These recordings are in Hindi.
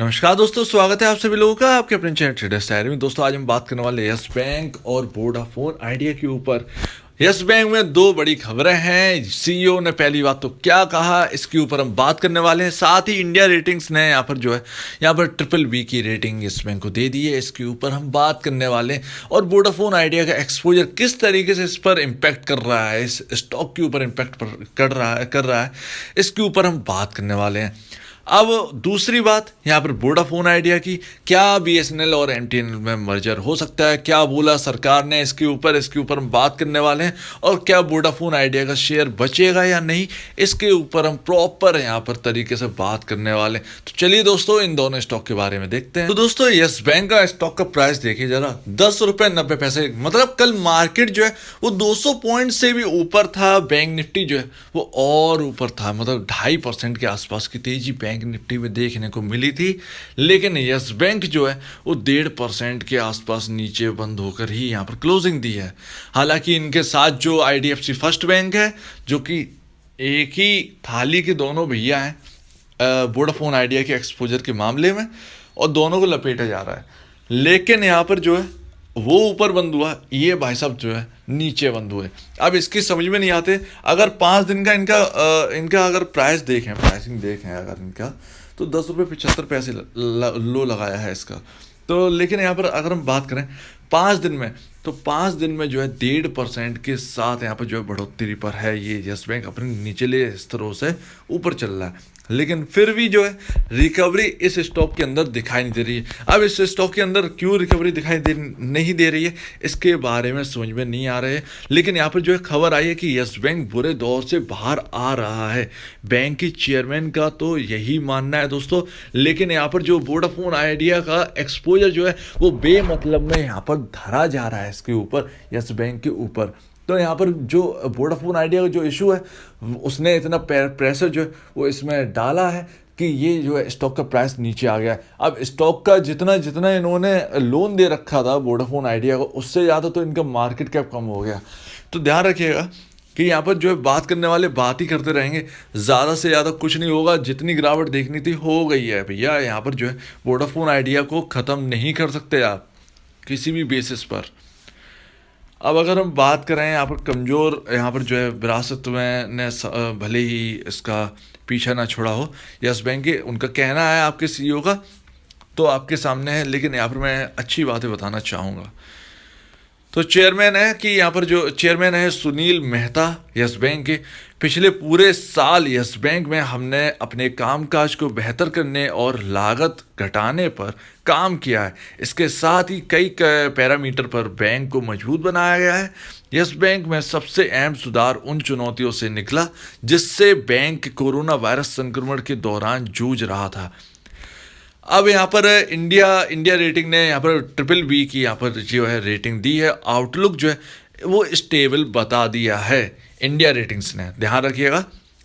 नमस्कार दोस्तों, स्वागत है आप सभी लोगों का आपके अपने चैनल ट्रेडर्स डायरी में। दोस्तों आज हम बात करने वाले यस बैंक और वोडाफोन आइडिया के ऊपर। यस बैंक में दो बड़ी खबरें हैं। सीईओ ने पहली बात तो क्या कहा, इसके ऊपर हम बात करने वाले हैं। साथ ही इंडिया रेटिंग्स ने यहाँ पर जो है यहाँ पर ट्रिपल बी की रेटिंग इस बैंक को दे दी है, इसके ऊपर हम बात करने वाले हैं। और वोडाफोन आइडिया का एक्सपोजर किस तरीके से इस पर इम्पैक्ट कर रहा है, इस स्टॉक के ऊपर इम्पैक्ट कर रहा है, इसके ऊपर हम बात करने वाले हैं। अब दूसरी बात यहाँ पर वोडाफोन आइडिया की, क्या बीएसएनएल और एमटीएनएल में मर्जर हो सकता है, क्या बोला सरकार ने इसके ऊपर हम बात करने वाले हैं। और क्या वोडाफोन आइडिया का शेयर बचेगा या नहीं, इसके ऊपर हम प्रॉपर यहाँ पर तरीके से बात करने वाले हैं। तो चलिए दोस्तों इन दोनों स्टॉक के बारे में देखते हैं। तो दोस्तों यस बैंक का स्टॉक का प्राइस देखिए जरा, 10 रुपये 90 पैसे। मतलब कल मार्केट जो है वो 200 पॉइंट से भी ऊपर था। बैंक निफ्टी जो है वो और ऊपर था, मतलब 2.5% के आसपास की तेजी बैंक निफ्टी में देखने को मिली थी। लेकिन यस बैंक जो है वो 1.5% के आसपास नीचे बंद होकर ही यहाँ पर क्लोजिंग दी है। हालांकि इनके साथ जो आईडीएफसी फर्स्ट बैंक है, जो कि एक ही थाली के दोनों भैया हैं वोडाफोन आइडिया के एक्सपोजर के मामले में, और दोनों को लपेटा जा रहा है। लेकिन यहाँ पर जो है वो ऊपर बंद हुआ, ये भाई साहब जो है नीचे बंद हुए। अब इसकी समझ में नहीं आते। अगर 5 दिन का इनका अगर प्राइसिंग देखें अगर इनका, तो 10 रुपये 75 पैसे लो लगाया है इसका। तो लेकिन यहाँ पर अगर हम बात करें 5 दिन में, तो 5 दिन में जो है 1.5% के साथ यहाँ पर जो है बढ़ोतरी पर है ये यस बैंक। अपने निचले स्तरों से ऊपर चल रहा है, लेकिन फिर भी जो है रिकवरी इस स्टॉक के अंदर दिखाई नहीं दे रही है। अब इस स्टॉक के अंदर क्यों रिकवरी नहीं दे रही है, इसके बारे में समझ में नहीं आ रहे है। लेकिन यहाँ पर जो है खबर आई है कि यस बैंक बुरे दौर से बाहर आ रहा है। बैंक की चेयरमैन का तो यही मानना है दोस्तों। लेकिन यहाँ पर जो वोडाफोन आइडिया का एक्सपोजर जो है वो बेमतलब में यहाँ पर धरा जा रहा है इसके ऊपर, यस बैंक के ऊपर। तो यहाँ पर जो वोडाफोन आइडिया का जो इशू है, उसने इतना प्रेशर जो है वो इसमें डाला है कि ये जो है स्टॉक का प्राइस नीचे आ गया है। अब स्टॉक का जितना जितना इन्होंने लोन दे रखा था वोडाफोन आइडिया को, उससे ज़्यादा तो इनका मार्केट कैप कम हो गया। तो ध्यान रखिएगा कि यहाँ पर जो है बात करने वाले बात ही करते रहेंगे, ज़्यादा से ज़्यादा कुछ नहीं होगा। जितनी गिरावट देखनी थी हो गई है भैया। यहाँ पर जो है वोडाफोन आइडिया को ख़त्म नहीं कर सकते आप किसी भी बेसिस पर। अब अगर हम बात करें यहाँ पर कमज़ोर, यहाँ पर जो है विरासत में ने भले ही इसका पीछा ना छोड़ा हो यस बैंक के, उनका कहना है आपके सीईओ का तो आपके सामने है। लेकिन यहाँ पर मैं अच्छी बातें बताना चाहूँगा। तो चेयरमैन है कि यहाँ पर जो चेयरमैन है सुनील मेहता यस बैंक के, पिछले पूरे साल यस बैंक में हमने अपने कामकाज को बेहतर करने और लागत घटाने पर काम किया है। इसके साथ ही कई पैरामीटर पर बैंक को मजबूत बनाया गया है। यस बैंक में सबसे अहम सुधार उन चुनौतियों से निकला जिससे बैंक कोरोना वायरस संक्रमण के दौरान जूझ रहा था। अब यहाँ पर इंडिया रेटिंग ने यहाँ पर ट्रिपल बी की यहाँ पर जो है रेटिंग दी है। आउटलुक जो है वो स्टेबल बता दिया है इंडिया रेटिंग्स ने, ध्यान रखिएगा।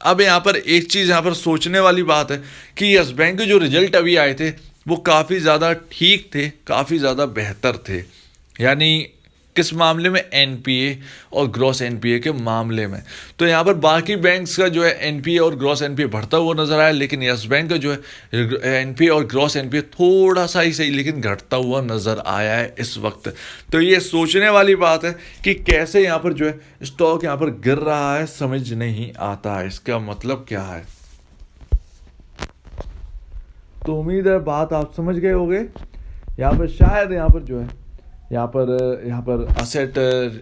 अब यहाँ पर एक चीज़ यहाँ पर सोचने वाली बात है कि यस बैंक के जो रिजल्ट अभी आए थे वो काफ़ी ज़्यादा ठीक थे, काफ़ी ज़्यादा बेहतर थे। यानी किस मामले में, एनपीए और ग्रॉस एनपीए के मामले में। तो यहाँ पर बाकी बैंक्स का जो है एनपीए और ग्रॉस एनपीए बढ़ता हुआ नजर आया, लेकिन यस बैंक का जो है एनपीए और ग्रॉस एनपीए थोड़ा सा ही सही लेकिन घटता हुआ नजर आया है इस वक्त। तो ये सोचने वाली बात है कि कैसे यहाँ पर जो है स्टॉक यहाँ पर गिर रहा है, समझ नहीं आता है इसका मतलब क्या है। तो उम्मीद है बात आप समझ गए होंगे। यहाँ पर शायद यहाँ पर असेट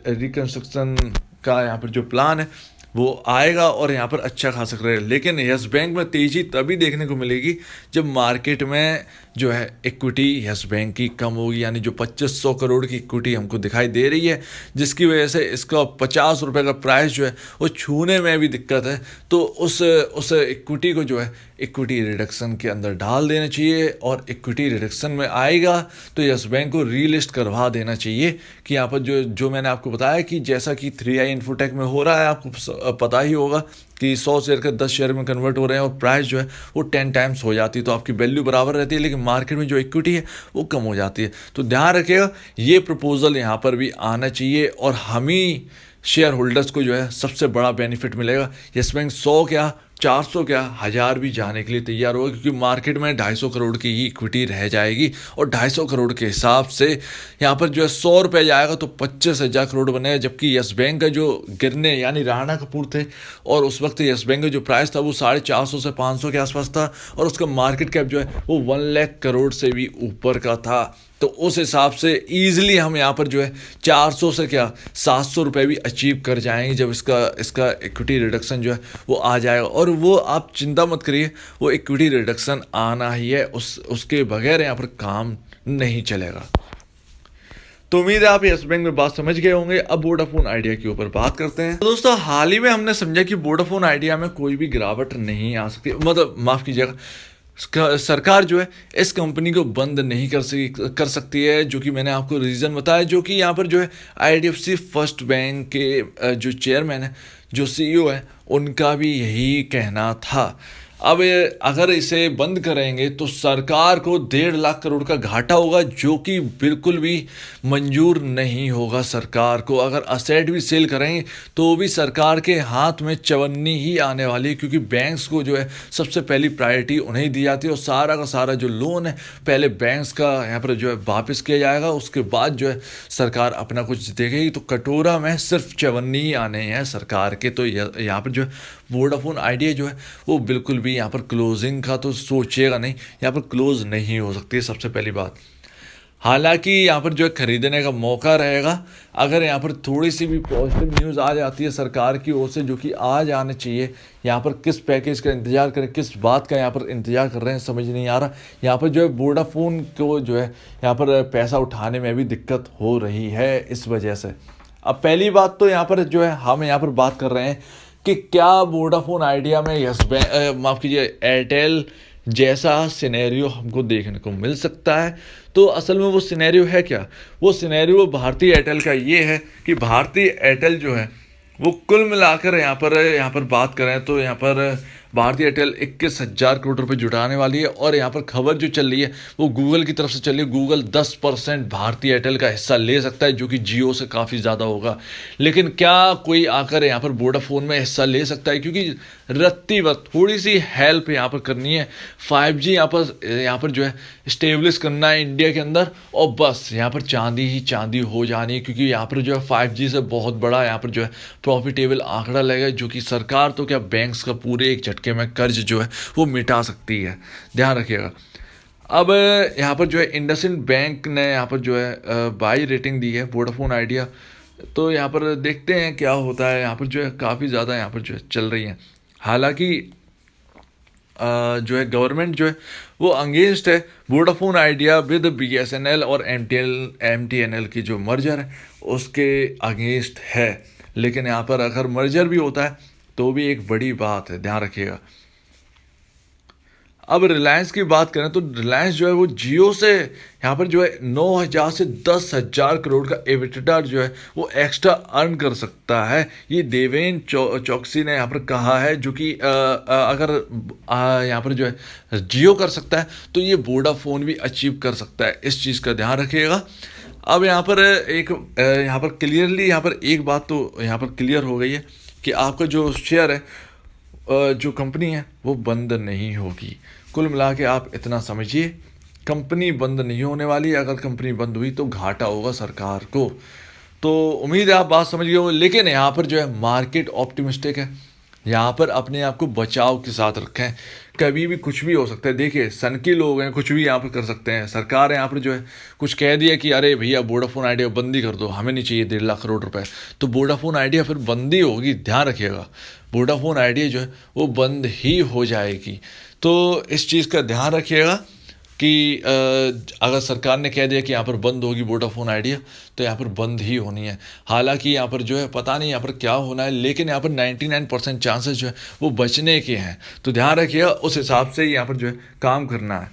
रिकंस्ट्रक्शन का यहाँ पर जो प्लान है वो आएगा और यहाँ पर अच्छा खासा करेगा। लेकिन यस बैंक में तेज़ी तभी देखने को मिलेगी जब मार्केट में जो है इक्विटी यस बैंक की कम होगी। यानी जो 2500 करोड़ की इक्विटी हमको दिखाई दे रही है, जिसकी वजह से इसका 50 रुपये का प्राइस जो है वो छूने में भी दिक्कत है। तो उस इक्विटी को जो है इक्विटी रिडक्शन के अंदर डाल देना चाहिए, और इक्विटी रिडक्शन में आएगा तो यस बैंक को रीलिस्ट करवा देना चाहिए। कि यहाँ पर जो मैंने आपको बताया कि जैसा कि 3i इन्फोटेक में हो रहा है, आपको पता ही होगा कि 100 शेयर का 10 शेयर में कन्वर्ट हो रहे हैं और प्राइस जो है वो 10 टाइम्स हो जाती है। तो आपकी वैल्यू बराबर रहती है, लेकिन मार्केट में जो इक्विटी है वो कम हो जाती है। तो ध्यान रखिएगा, ये प्रपोजल यहाँ पर भी आना चाहिए और हम ही शेयर होल्डर्स को जो है सबसे बड़ा बेनिफिट मिलेगा। यस बैंक 100 क्या 400 क्या 1000 भी जाने के लिए तैयार होगा, क्योंकि मार्केट में 250 करोड़ की ही इक्विटी रह जाएगी। और 250 करोड़ के हिसाब से यहाँ पर जो है 100 रुपये जाएगा तो 25,000 करोड़ बनेगा। जबकि यस बैंक का जो गिरने यानी राणा कपूर थे, और उस वक्त यस बैंक का जो प्राइस था वो 450 से 500 के आसपास था, और उसका मार्केट कैप जो है वो 1 लाख करोड़ से भी ऊपर का था। तो उस हिसाब से ईजिली हम यहाँ पर जो है 400 से क्या 700 रुपये भी अचीव कर जाएंगे, जब इसका इसका इक्विटी रिडक्शन जो है वो आ जाएगा। और वो आप चिंता मत करिए, वो इक्विटी रिडक्शन आना ही है, उसके बगैर यहाँ पर काम नहीं चलेगा। तो उम्मीद है आप यस बैंक में बात समझ गए होंगे। अब वोडाफोन आइडिया के ऊपर बात करते हैं। तो दोस्तों, हाल ही में हमने समझा कि वोडाफोन आइडिया में कोई भी गिरावट नहीं आ सकती, मतलब माफ़ कीजिएगा, सरकार जो है इस कंपनी को बंद नहीं कर सकती है, जो कि मैंने आपको रीज़न बताया। जो कि यहाँ पर जो है IDFC फर्स्ट बैंक के जो चेयरमैन है, जो CEO है, उनका भी यही कहना था। अब अगर इसे बंद करेंगे तो सरकार को 1.5 लाख करोड़ का घाटा होगा, जो कि बिल्कुल भी मंजूर नहीं होगा सरकार को। अगर असेट भी सेल करेंगे तो भी सरकार के हाथ में चवन्नी ही आने वाली है, क्योंकि बैंक्स को जो है सबसे पहली प्रायोरिटी उन्हें दी जाती है, और सारा का सारा जो लोन है पहले बैंक्स का यहाँ पर जो है वापस किया जाएगा, उसके बाद जो है सरकार अपना कुछ देखेगी। तो कटोरा में सिर्फ चवन्नी ही आने हैं सरकार के। तो यहाँ पर जो है वोडाफोन आइडिया जो है वो बिल्कुल भी यहाँ पर क्लोजिंग का तो सोचिएगा नहीं, यहाँ पर क्लोज नहीं हो सकती है सबसे पहली बात। हालांकि यहाँ पर जो है खरीदने का मौका रहेगा, अगर यहाँ पर थोड़ी सी भी पॉजिटिव न्यूज़ आ जाती है सरकार की ओर से, जो कि आज आने चाहिए। यहाँ पर किस पैकेज का इंतज़ार करें, किस बात का यहाँ पर इंतज़ार कर रहे हैं, समझ नहीं आ रहा। यहाँ पर जो है वोडाफोन को जो है यहाँ पर पैसा उठाने में भी दिक्कत हो रही है इस वजह से। अब पहली बात तो यहाँ पर जो है हम यहाँ पर बात कर रहे हैं कि क्या वोडाफोन आइडिया में यस बैंक, माफ़ कीजिए, एयरटेल जैसा सिनेरियो हमको देखने को मिल सकता है। तो असल में वो सिनेरियो है क्या? वो सिनेरियो भारतीय एयरटेल का ये है कि भारतीय एयरटेल जो है वो कुल मिलाकर यहाँ पर बात करें तो यहाँ पर भारतीय एयरटेल 21,000 करोड़ रुपए जुटाने वाली है। और यहाँ पर खबर जो चल रही है वो गूगल की तरफ से चल रही है। गूगल 10% भारतीय एयरटेल का हिस्सा ले सकता है, जो कि जियो से काफ़ी ज़्यादा होगा। लेकिन क्या कोई आकर यहाँ पर वोडाफोन में हिस्सा ले सकता है? क्योंकि रत्ती वक्त थोड़ी सी हेल्प यहाँ पर करनी है, 5G यहाँ पर जो है स्टेब्लिश करना है इंडिया के अंदर, और बस यहाँ पर चांदी ही चांदी हो जानी है। क्योंकि यहाँ पर जो है 5G से बहुत बड़ा यहाँ पर जो है प्रॉफिटेबल आंकड़ा लगेगा, जो कि सरकार तो क्या बैंक्स का पूरे एक झटके में कर्ज जो है वो मिटा सकती है, ध्यान रखिएगा। अब यहाँ पर जो है इंडसइंड बैंक ने यहाँ पर जो है बाई रेटिंग दी है वोडाफोन आइडिया। तो यहाँ पर देखते हैं क्या होता है। यहाँ पर जो है काफ़ी ज़्यादा यहाँ पर जो है चल रही है। हालांकि जो है गवर्नमेंट जो है वो अगेंस्ट है वोडाफोन आइडिया विद BSNL और MTNL की जो मर्जर है उसके अगेंस्ट है। लेकिन यहाँ पर अगर मर्जर भी होता है तो भी एक बड़ी बात है, ध्यान रखिएगा। अब रिलायंस की बात करें तो रिलायंस जो है वो जियो से यहाँ पर जो है 9,000 से 10,000 करोड़ का एबिटडा जो है वो एक्स्ट्रा अर्न कर सकता है। ये देवेन चौकसी ने यहाँ पर कहा है, जो कि अगर यहाँ पर जो है जियो कर सकता है तो ये वोडाफोन भी अचीव कर सकता है। इस चीज़ का ध्यान रखिएगा। अब यहाँ पर यहाँ पर क्लियरली यहाँ पर एक बात तो यहाँ पर क्लियर हो गई है कि आपका जो शेयर है, जो कंपनी है वो बंद नहीं होगी। कुल मिला के आप इतना समझिए, कंपनी बंद नहीं होने वाली। अगर कंपनी बंद हुई तो घाटा होगा सरकार को। तो उम्मीद है आप बात समझ गए हो। लेकिन यहाँ पर जो है मार्केट ऑप्टिमिस्टिक है, यहाँ पर अपने आप को बचाव के साथ रखें, कभी भी कुछ भी हो सकता है। देखिए सनकी लोग हैं, कुछ भी यहाँ पर कर सकते हैं। सरकार यहाँ पर जो है कुछ कह दिया कि अरे भैया वोडाफोन आइडिया बंदी कर दो, हमें नहीं चाहिए 1.5 लाख करोड़ रुपए, तो वोडाफोन आइडिया फिर बंदी होगी। ध्यान रखिएगा, वोडाफोन आइडिया जो है वो बंद ही हो जाएगी। तो इस चीज़ का ध्यान रखिएगा कि अगर सरकार ने कह दिया कि यहाँ पर बंद होगी वोडाफोन आइडिया, तो यहाँ पर बंद ही होनी है। हालांकि यहाँ पर जो है पता नहीं यहाँ पर क्या होना है, लेकिन यहाँ पर 99% चांसेस जो है वो बचने के हैं। तो ध्यान रखिएगा, उस हिसाब से यहाँ पर जो है काम करना है।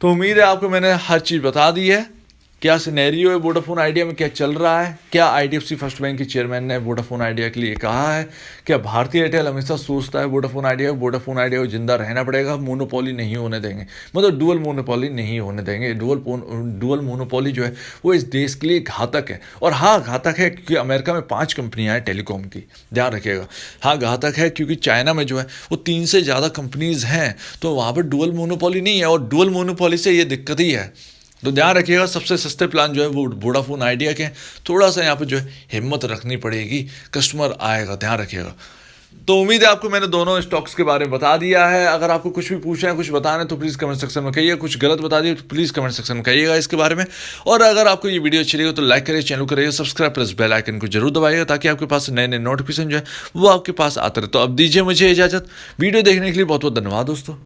तो उम्मीद है आपको मैंने हर चीज़ बता दी है। क्या सिनेरियो है वोडाफोन आइडिया में, क्या चल रहा है, क्या आईडीएफसी फर्स्ट बैंक के चेयरमैन ने वोडाफोन आइडिया के लिए कहा है, क्या भारतीय एयरटेल हमेशा सोचता है वोडाफोन आइडिया को जिंदा रहना पड़ेगा, मोनोपोली नहीं होने देंगे, मतलब डुअल मोनोपोली नहीं होने देंगे। डुअल मोनोपोली जो है वो इस देश के लिए घातक है। और हाँ घातक है क्योंकि अमेरिका में 5 कंपनियां हैं टेलीकॉम की, ध्यान रखिएगा। हाँ घातक है क्योंकि चाइना में जो है वो 3 से ज़्यादा कंपनीज हैं, तो वहाँ पर डुअल मोनोपोली नहीं है, और डुअल मोनोपोली से ये दिक्कत ही है। तो ध्यान रखिएगा, सबसे सस्ते प्लान जो है वो वोडाफोन आइडिया के, थोड़ा सा यहाँ पे जो है हिम्मत रखनी पड़ेगी, कस्टमर आएगा, ध्यान रखिएगा। तो उम्मीद है आपको मैंने दोनों स्टॉक्स के बारे में बता दिया है। अगर आपको कुछ भी पूछना है, कुछ बताना है तो प्लीज़ कमेंट सेक्शन में कहिए, कुछ गलत बता दिए तो प्लीज़ कमेंट सेक्शन में कहिएगा इसके बारे में। और अगर आपको ये वीडियो अच्छी लगी तो लाइक करिए, चैनल करिए सब्सक्राइब, प्लस बेल आइकन को जरूर दबाइएगा ताकि आपके पास नए नए नोटिफिकेशन जो है वो आपके पास आते रहे। तो अब दीजिए मुझे इजाजत, वीडियो देखने के लिए बहुत बहुत धन्यवाद दोस्तों।